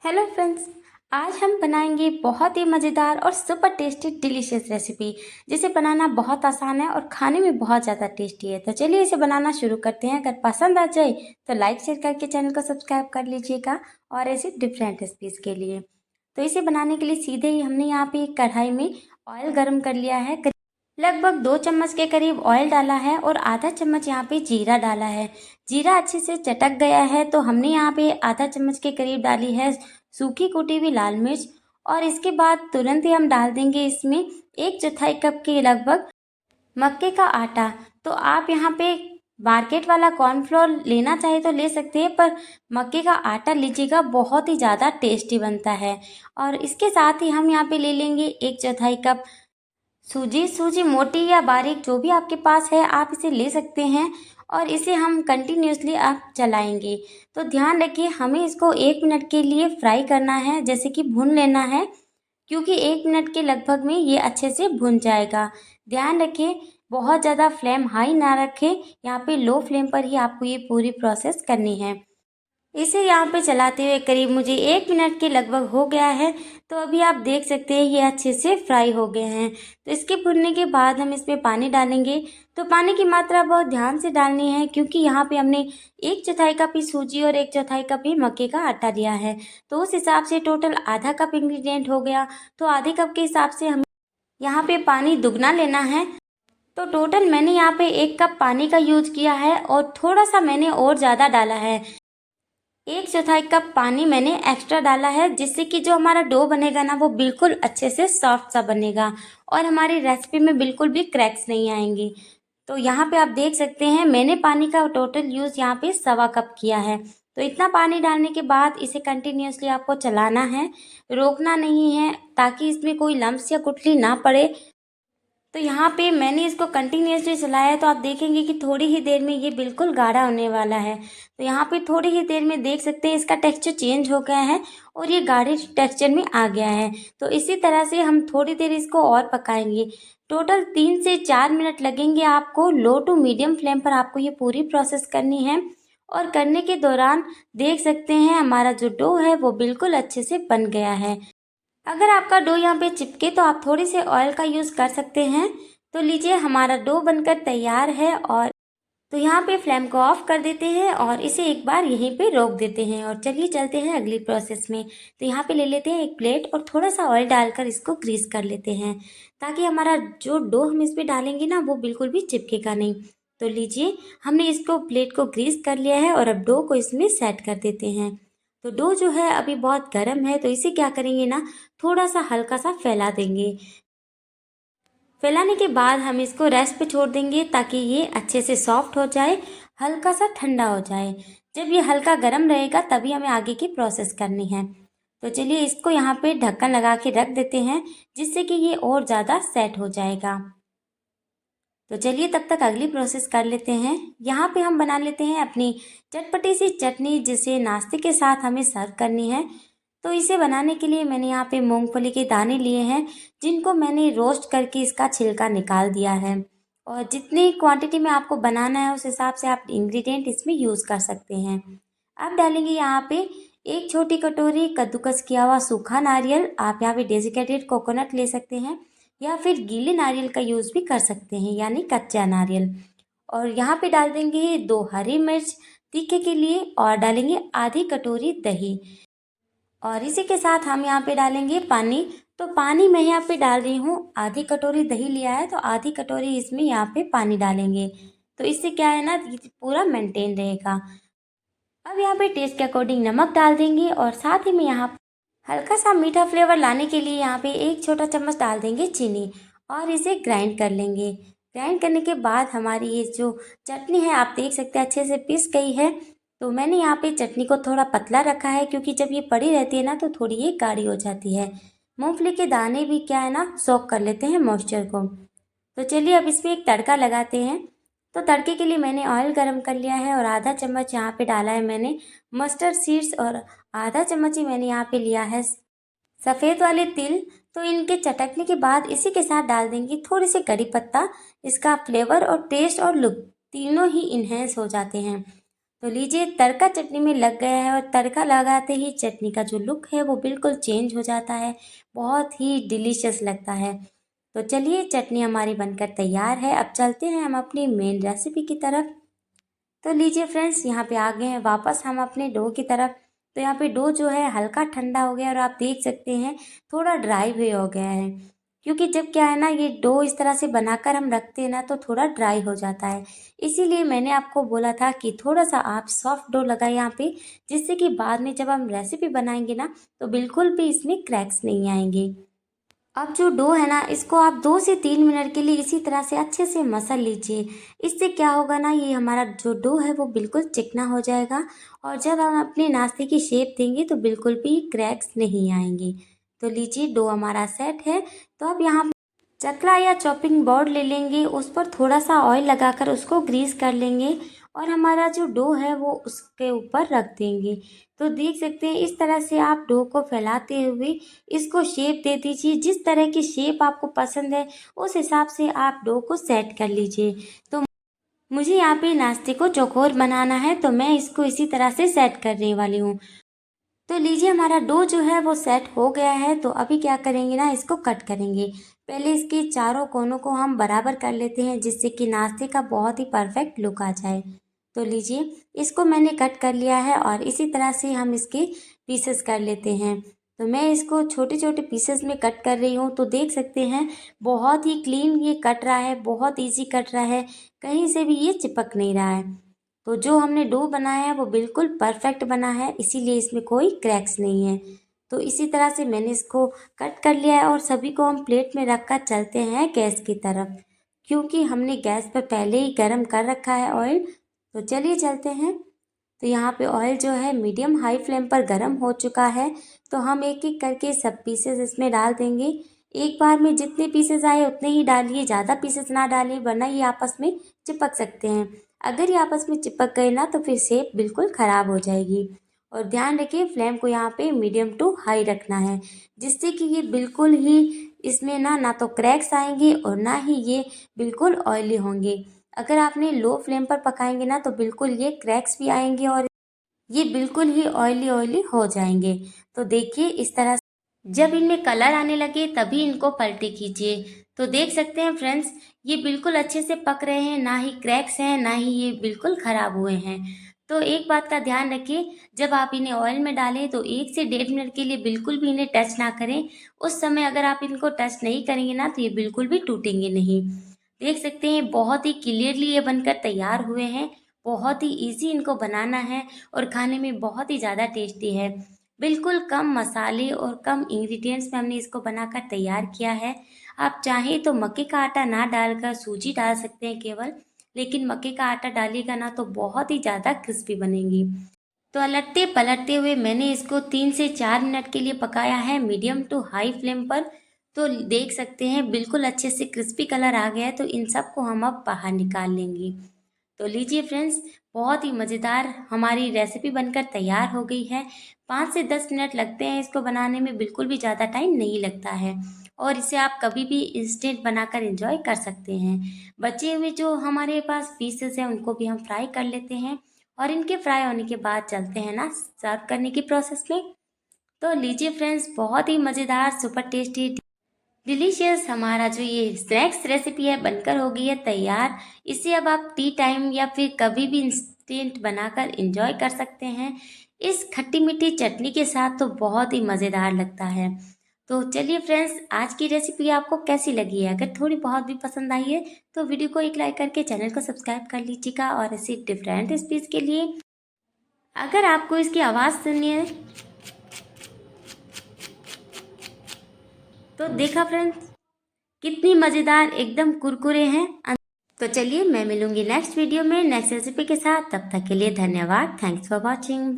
Hello friends. आज हम बनाएंगे बहुत ही मज़ेदार और सुपर टेस्टी डिलीशियस रेसिपी जिसे बनाना बहुत आसान है और खाने में बहुत ज़्यादा टेस्टी है। तो चलिए इसे बनाना शुरू करते हैं। अगर पसंद आ जाए तो लाइक शेयर करके चैनल को सब्सक्राइब कर लीजिएगा और ऐसे डिफरेंट रेसिपीज़ के लिए। तो इसे बनाने के लिए सीधे ही हमने यहाँ पे एक कढ़ाई में ऑयल गर्म कर लिया है। लगभग 2 चम्मच के करीब ऑयल डाला है और आधा चम्मच यहाँ पे जीरा डाला है। जीरा अच्छे से चटक गया है तो हमने यहाँ पे आधा चम्मच के करीब डाली है सूखी कुटी हुई लाल मिर्च। और इसके बाद तुरंत ही हम डाल देंगे इसमें 1/4 कप के लगभग मक्के का आटा। तो आप यहाँ पे मार्केट वाला कॉर्नफ्लोर लेना चाहे तो ले सकते हैं, पर मक्के का आटा लीजिएगा, बहुत ही ज़्यादा टेस्टी बनता है। और इसके साथ ही हम यहाँ पे ले लेंगे 1/4 कप सूजी मोटी या बारीक जो भी आपके पास है आप इसे ले सकते हैं। और इसे हम कंटिन्यूसली आप चलाएंगे। तो ध्यान रखिए हमें इसको 1 मिनट के लिए फ्राई करना है, जैसे कि भून लेना है, क्योंकि 1 मिनट के लगभग में ये अच्छे से भुन जाएगा। ध्यान रखें बहुत ज़्यादा फ्लेम हाई ना रखें, यहाँ पे लो फ्लेम पर ही आपको ये पूरी प्रोसेस करनी है। इसे यहाँ पे चलाते हुए करीब मुझे 1 मिनट के लगभग हो गया है। तो अभी आप देख सकते हैं ये अच्छे से फ्राई हो गए हैं। तो इसके भुनने के बाद हम इसमें पानी डालेंगे। तो पानी की मात्रा बहुत ध्यान से डालनी है, क्योंकि यहाँ पे हमने 1/4 कप ही सूजी और 1/4 कप ही मक्के का आटा दिया है। तो उस हिसाब से टोटल आधा कप इंग्रेडिएंट हो गया। तो आधे कप के हिसाब से हमें यहाँ पे पानी दुगना लेना है। तो टोटल मैंने यहाँ पे 1 कप पानी का यूज किया है और थोड़ा सा मैंने और ज़्यादा डाला है। 1/4 कप पानी मैंने एक्स्ट्रा डाला है, जिससे कि जो हमारा डो बनेगा ना वो बिल्कुल अच्छे से सॉफ्ट सा बनेगा और हमारी रेसिपी में बिल्कुल भी क्रैक्स नहीं आएंगी। तो यहाँ पे आप देख सकते हैं मैंने पानी का टोटल यूज़ यहाँ पे 1/4 कप किया है। तो इतना पानी डालने के बाद इसे कंटिन्यूसली आपको चलाना है, रोकना नहीं है, ताकि इसमें कोई लम्स या गुठली ना पड़े। तो यहाँ पे मैंने इसको कंटिन्यूसली चलाया है, तो आप देखेंगे कि थोड़ी ही देर में ये बिल्कुल गाढ़ा होने वाला है। तो यहाँ पे थोड़ी ही देर में देख सकते हैं इसका टेक्सचर चेंज हो गया है और ये गाढ़े टेक्सचर में आ गया है। तो इसी तरह से हम थोड़ी देर इसको और पकाएंगे। टोटल 3 से 4 मिनट लगेंगे आपको। लो टू मीडियम फ्लेम पर आपको ये पूरी प्रोसेस करनी है। और करने के दौरान देख सकते हैं हमारा जो डो है वो बिल्कुल अच्छे से बन गया है। अगर आपका डो यहाँ पे चिपके तो आप थोड़ी से ऑयल का यूज़ कर सकते हैं। तो लीजिए हमारा डो बनकर तैयार है। और तो यहाँ पे फ्लेम को ऑफ कर देते हैं और इसे एक बार यहीं पे रोक देते हैं। और चलिए चलते हैं अगली प्रोसेस में। तो यहाँ पे ले लेते हैं एक प्लेट और थोड़ा सा ऑयल डालकर इसको ग्रीस कर लेते हैं, ताकि हमारा जो डो हम इस पर डालेंगे ना वो बिल्कुल भी चिपकेगा नहीं। तो लीजिए हमने इसको प्लेट को ग्रीस कर लिया है और अब डो को इसमें सेट कर देते हैं। तो डो जो है अभी बहुत गर्म है, तो इसे क्या करेंगे ना, थोड़ा सा हल्का सा फैला देंगे। फैलाने के बाद हम इसको रेस्ट पे छोड़ देंगे, ताकि ये अच्छे से सॉफ्ट हो जाए, हल्का सा ठंडा हो जाए। जब ये हल्का गर्म रहेगा तभी हमें आगे की प्रोसेस करनी है। तो चलिए इसको यहाँ पे ढक्कन लगा के रख देते हैं, जिससे कि ये और ज़्यादा सेट हो जाएगा। तो चलिए तब तक अगली प्रोसेस कर लेते हैं। यहाँ पे हम बना लेते हैं अपनी चटपटी सी चटनी, जिसे नाश्ते के साथ हमें सर्व करनी है। तो इसे बनाने के लिए मैंने यहाँ पे मूंगफली के दाने लिए हैं, जिनको मैंने रोस्ट करके इसका छिलका निकाल दिया है। और जितनी क्वांटिटी में आपको बनाना है उस हिसाब से आप इंग्रेडिएंट इसमें यूज़ कर सकते हैं। अब डालेंगे यहाँ पे 1 छोटी कटोरी कद्दूकस किया हुआ सूखा नारियल। आप यहाँ पे डेसिकेटेड कोकोनट ले सकते हैं या फिर गीले नारियल का यूज़ भी कर सकते हैं, यानी कच्चा नारियल। और यहाँ पे डाल देंगे 2 हरी मिर्च तीखे के लिए और डालेंगे आधी कटोरी दही। और इसी के साथ हम यहाँ पे डालेंगे पानी। तो पानी मैं यहाँ पे डाल रही हूँ, आधी कटोरी दही लिया है तो आधी कटोरी इसमें यहाँ पे पानी डालेंगे। तो इससे क्या है ना, ये पूरा मेंटेन रहेगा। अब यहाँ पे टेस्ट के अकॉर्डिंग नमक डाल देंगे और साथ ही में यहाँ हल्का सा मीठा फ्लेवर लाने के लिए यहाँ पे 1 छोटा चम्मच डाल देंगे चीनी और इसे ग्राइंड कर लेंगे। ग्राइंड करने के बाद हमारी ये जो चटनी है आप देख सकते हैं अच्छे से पिस गई है। तो मैंने यहाँ पे चटनी को थोड़ा पतला रखा है, क्योंकि जब ये पड़ी रहती है ना तो थोड़ी ये गाढ़ी हो जाती है। मूंगफली के दाने भी क्या है ना, सोक कर लेते हैं मॉइस्चर को। तो चलिए अब इसमें एक तड़का लगाते हैं। तो तड़के के लिए मैंने ऑयल गरम कर लिया है और आधा चम्मच यहाँ पे डाला है मैंने मस्टर्ड सीड्स और आधा चम्मच ही मैंने यहाँ पे लिया है सफ़ेद वाले तिल। तो इनके चटकने के बाद इसी के साथ डाल देंगे थोड़ी सी कड़ी पत्ता। इसका फ्लेवर और टेस्ट और लुक तीनों ही इन्हेंस हो जाते हैं। तो लीजिए तड़का चटनी में लग गया है और तड़का लगाते ही चटनी का जो लुक है वो बिल्कुल चेंज हो जाता है, बहुत ही डिलीशियस लगता है। तो चलिए चटनी हमारी बनकर तैयार है। अब चलते हैं हम अपनी मेन रेसिपी की तरफ। तो लीजिए फ्रेंड्स, यहाँ पे आ गए हैं वापस हम अपने डो की तरफ। तो यहाँ पे डो जो है हल्का ठंडा हो गया और आप देख सकते हैं थोड़ा ड्राई भी हो गया है, क्योंकि जब क्या है ना ये डो इस तरह से बनाकर हम रखते हैं ना तो थोड़ा ड्राई हो जाता है। इसीलिए मैंने आपको बोला था कि थोड़ा सा आप सॉफ्ट डो लगाए यहाँ पे, जिससे कि बाद में जब हम रेसिपी बनाएंगे ना तो बिल्कुल भी इसमें क्रैक्स नहीं आएंगे। अब जो डो है ना इसको आप 2 से 3 मिनट के लिए इसी तरह से अच्छे से मसल लीजिए। इससे क्या होगा ना, ये हमारा जो डो है वो बिल्कुल चिकना हो जाएगा और जब हम अपने नाश्ते की शेप देंगे तो बिल्कुल भी क्रैक्स नहीं आएंगे। तो लीजिए डो हमारा सेट है। तो अब यहाँ चकला या चॉपिंग बोर्ड ले लेंगे, उस पर थोड़ा सा ऑयल लगाकर उसको ग्रीस कर लेंगे और हमारा जो डो है वो उसके ऊपर रख देंगे। तो देख सकते हैं इस तरह से आप डो को फैलाते हुए इसको शेप दे दीजिए। जिस तरह की शेप आपको पसंद है उस हिसाब से आप डो को सेट कर लीजिए। तो मुझे यहाँ पे नाश्ते को चौकोर बनाना है तो मैं इसको इसी तरह से सेट करने वाली हूँ। तो लीजिए हमारा डो जो है वो सेट हो गया है। तो अभी क्या करेंगे ना, इसको कट करेंगे। पहले इसके चारों कोनों को हम बराबर कर लेते हैं जिससे कि नाश्ते का बहुत ही परफेक्ट लुक आ जाए। तो लीजिए इसको मैंने कट कर लिया है और इसी तरह से हम इसके पीसेस कर लेते हैं। तो मैं इसको छोटे छोटे पीसेस में कट कर रही हूँ। तो देख सकते हैं बहुत ही क्लीन ये कट रहा है, बहुत ईजी कट रहा है, कहीं से भी ये चिपक नहीं रहा है। तो जो हमने डो बनाया है वो बिल्कुल परफेक्ट बना है, इसीलिए इसमें कोई क्रैक्स नहीं है। तो इसी तरह से मैंने इसको कट कर लिया है और सभी को हम प्लेट में रख कर चलते हैं गैस की तरफ, क्योंकि हमने गैस पर पहले ही गर्म कर रखा है ऑयल। तो चलिए चलते हैं। तो यहाँ पे ऑयल जो है मीडियम हाई फ्लेम पर गर्म हो चुका है। तो हम एक एक करके सब पीसेस इसमें डाल देंगे। एक बार में जितने पीसेस आए उतने ही डालिए, ज़्यादा पीसेस ना डालिए वरना ये आपस में चिपक सकते हैं। अगर ये आपस में चिपक गए ना तो फिर शेप बिल्कुल ख़राब हो जाएगी। और ध्यान रखिए फ्लेम को यहाँ पे मीडियम टू हाई रखना है, जिससे कि ये बिल्कुल ही इसमें ना तो क्रैक्स आएंगे और ना ही ये बिल्कुल ऑयली होंगे। अगर आपने लो फ्लेम पर पकाएंगे ना तो बिल्कुल ये क्रैक्स भी आएंगे और ये बिल्कुल ही ऑयली ऑयली हो जाएंगे। तो देखिए इस तरह जब इनमें कलर आने लगे तभी इनको पलटी कीजिए। तो देख सकते हैं फ्रेंड्स ये बिल्कुल अच्छे से पक रहे हैं, ना ही क्रैक्स हैं ना ही ये बिल्कुल ख़राब हुए हैं। तो एक बात का ध्यान रखिए, जब आप इन्हें ऑयल में डालें तो 1 से 1.5 मिनट के लिए बिल्कुल भी इन्हें टच ना करें। उस समय अगर आप इनको टच नहीं करेंगे ना तो ये बिल्कुल भी टूटेंगे नहीं। देख सकते हैं बहुत ही क्लियरली ये बनकर तैयार हुए हैं। बहुत ही इजी इनको बनाना है और खाने में बहुत ही ज़्यादा टेस्टी है। बिल्कुल कम मसाले और कम इंग्रेडिएंट्स में हमने इसको बनाकर तैयार किया है। आप चाहें तो मक्के का आटा ना डालकर सूजी डाल सकते हैं केवल, लेकिन मक्के का आटा डालिएगा ना तो बहुत ही ज़्यादा क्रिस्पी बनेंगी। तो अलटते पलटते हुए मैंने इसको 3 से 4 मिनट के लिए पकाया है मीडियम टू हाई फ्लेम पर। तो देख सकते हैं बिल्कुल अच्छे से क्रिस्पी कलर आ गया है। तो इन सब को हम अब बाहर निकाल लेंगे। तो लीजिए फ्रेंड्स बहुत ही मज़ेदार हमारी रेसिपी बनकर तैयार हो गई है। 5 से 10 मिनट लगते हैं इसको बनाने में, बिल्कुल भी ज़्यादा टाइम नहीं लगता है और इसे आप कभी भी इंस्टेंट बनाकर एंजॉय कर सकते हैं। बचे हुए जो हमारे पास पीसेस हैं उनको भी हम फ्राई कर लेते हैं और इनके फ्राई होने के बाद चलते हैं ना सर्व करने की प्रोसेस में। तो लीजिए फ्रेंड्स बहुत ही मज़ेदार सुपर टेस्टी डिलीशियस हमारा जो ये स्नैक्स रेसिपी है बनकर हो गई है तैयार। इसे अब आप टी टाइम या फिर कभी भी इंस्टेंट बनाकर एंजॉय कर सकते हैं। इस खट्टी मीठी चटनी के साथ तो बहुत ही मज़ेदार लगता है। तो चलिए फ्रेंड्स आज की रेसिपी आपको कैसी लगी है? अगर थोड़ी बहुत भी पसंद आई है तो वीडियो को एक लाइक करके चैनल को सब्सक्राइब कर लीजिएगा। और ऐसी डिफरेंट रेसिपीज़ के लिए अगर आपको इसकी आवाज़ सुननी है तो देखा फ्रेंड्स कितनी मज़ेदार एकदम कुरकुरे हैं। तो चलिए मैं मिलूंगी नेक्स्ट वीडियो में नेक्स्ट रेसिपी के साथ। तब तक के लिए धन्यवाद। Thanks for watching.